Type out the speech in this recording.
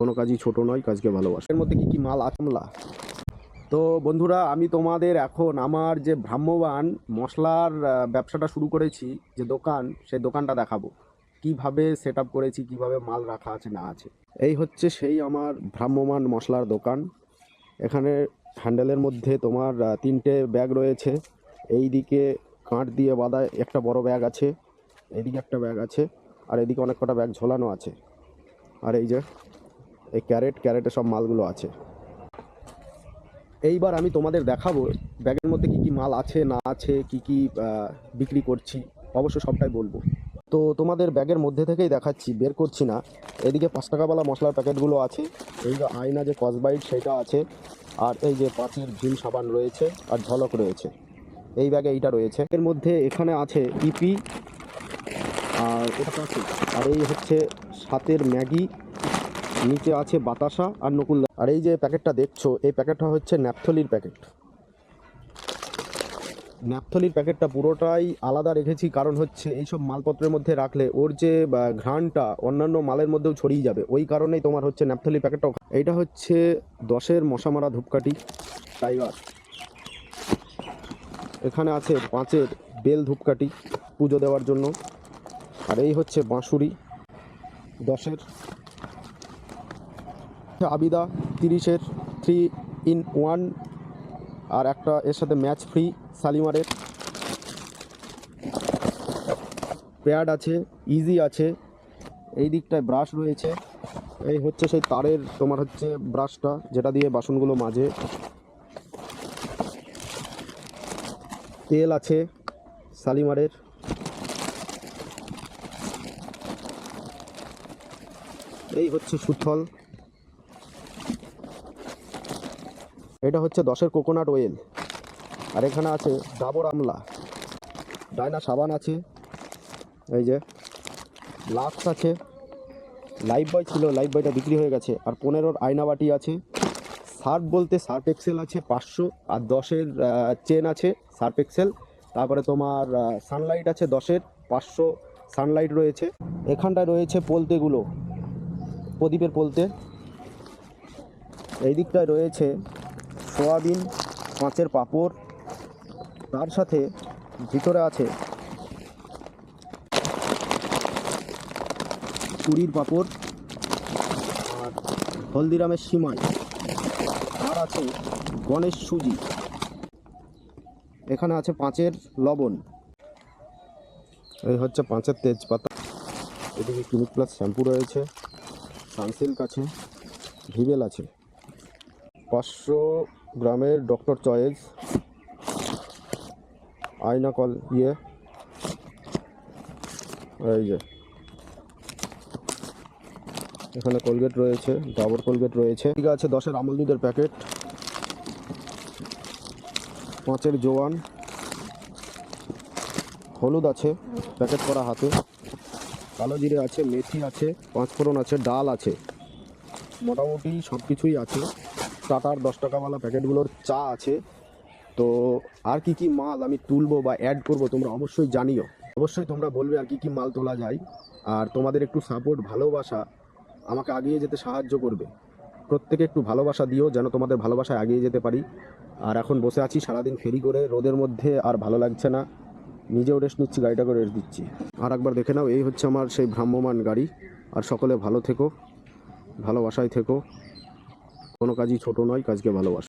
কোনো কাজই ছোট নয়, কাজকে ভালোবাসা। এর মধ্যে কি মাল আমলা। তো বন্ধুরা, আমি তোমাদের এখন আমার যে ভ্রাম্যমাণ মশলার ব্যবসাটা শুরু করেছি, যে দোকান, সেই দোকানটা দেখাবো কিভাবে সেট আপ করেছি, কিভাবে মাল রাখা আছে না আছে। এই হচ্ছে সেই আমার ভ্রাম্যমাণ মশলার দোকান। এখানে হ্যান্ডেলের মধ্যে তোমার 3টে ব্যাগ রয়েছে। এই দিকে কাঠ দিয়ে বাঁধা একটা বড় ব্যাগ আছে, এদিকে একটা ব্যাগ আছে, আর এদিকে অনেক কটা ব্যাগ ঝোলানো আছে। আর এই যে এই ক্যারেটে সব মালগুলো আছে। এইবার আমি তোমাদের দেখাবো ব্যাগের মধ্যে কি মাল আছে না আছে, কি বিক্রি করছি, অবশ্য সবটাই বলবো। তো তোমাদের ব্যাগের মধ্যে থেকেই দেখাচ্ছি, বের করছি না। এদিকে 5 টাকাওয়ালা মশলার প্যাকেটগুলো আছে, এই যে আয়না যে কসবাইট সেটা আছে, আর এই যে 5-এর ভিম সাবান রয়েছে, আর ঝলক রয়েছে। এই ব্যাগে এইটা রয়েছে। এর মধ্যে এখানে আছে ইপি, আর এটা আছে, আর এই হচ্ছে 7-এর ম্যাগি, নিচে আছে বাতাসা আর নকুল। আর এই যে প্যাকেটটা দেখছো, এই প্যাকেটটা হচ্ছে ন্যাপথলির প্যাকেট। ন্যাপথলির প্যাকেটটা পুরোটাই আলাদা রেখেছি, কারণ হচ্ছে এইসব মালপত্রের মধ্যে রাখলে ওর যে ঘ্রাণটা অন্যান্য মালের মধ্যেও ছড়িয়ে যাবে, ওই কারণেই তোমার হচ্ছে ন্যাপথলির প্যাকেটটাও। এইটা হচ্ছে 10-এর মশা মারা ধূপকাঠি টাইগার। এখানে আছে 5-এর বেল ধূপকাঠি পুজো দেওয়ার জন্য। আর এই হচ্ছে বাঁশুরি 10-এর। আবিদা 30-এর 3-in-1, আর একটা এর সাথে ম্যাচ ফ্রি শালিমারের। প্যাড আছে, ইজি আছে। এই দিকটায় ব্রাশ রয়েছে। এই হচ্ছে সেই তারের তোমার হচ্ছে ব্রাশটা, যেটা দিয়ে বাসনগুলো মাজে। তেল আছে শালিমারের। এই হচ্ছে সুথল। এটা হচ্ছে 10-এর কোকোনাট অয়েল। আর এখানে আছে ডাবর আমলা, ডায়না সাবান আছে, এই যে লাক্স আছে, লাইফ বয় ছিল, লাইফ বয়টা বিক্রি হয়ে গেছে। আর 15-এর আয়না বাটি আছে। সার্ফ বলতে সার্ফ এক্সেল আছে 500, আর 10-এর চেন আছে সার্ফ এক্সেল। তারপরে তোমার সানলাইট আছে 10-এর 500 সানলাইট রয়েছে। এখানটায় রয়েছে পোলতেগুলো, প্রদীপের পোলতে। এই দিকটায় রয়েছে সোয়াবিন, 5-এর পাঁপড়। তার সাথে ভিতরে আছে পুরীর পাঁপড়, আর হলদিরামের সিমাই, আর আছে গণেশ সুজি। এখানে আছে 5-এর লবণ। এই হচ্ছে 5-এর তেজপাতা। এদিকে ক্লিনিক প্লাস শ্যাম্পু রয়েছে, সানসিল্ক আছে, ভিভেল আছে। 500 গ্রামের ডক্টর চয়েস আয়না কল এই যে এখানে কোলগেট রয়েছে, ডাবর কোলগেট রয়েছে। ঠিক আছে 10-এর আমল দুধের প্যাকেট, 5-এর জোয়ান, হলুদ আছে প্যাকেট করা হাতে, কালো জিরে আছে, মেথি আছে, 5 ফোড়ন আছে, ডাল আছে, মোটামুটি সব কিছুই আছে। টাটার 10 টাকাওয়ালা প্যাকেটগুলোর চা আছে। তো আর কি মাল আমি তুলবো বা অ্যাড করব তোমরা অবশ্যই জানিও। অবশ্যই তোমরা বলবে আর কি মাল তোলা যায়। আর তোমাদের একটু সাপোর্ট, ভালোবাসা আমাকে এগিয়ে যেতে সাহায্য করবে। প্রত্যেকে একটু ভালোবাসা দিও, যেন তোমাদের ভালোবাসায় এগিয়ে যেতে পারি। আর এখন বসে আছি সারাদিন ফেরি করে রোদের মধ্যে, আর ভালো লাগছে না, নিজেও রেস্ট নিচ্ছি, গাড়িটাকে রেস্ট দিচ্ছি। আর একবার দেখে নাও, এই হচ্ছে আমার সেই ভ্রাম্যমাণ গাড়ি। আর সকলে ভালো থেকো, ভালোবাসায় থেকো। কোনো কাজই ছোট নয়, কাজকে ভালোবাসো।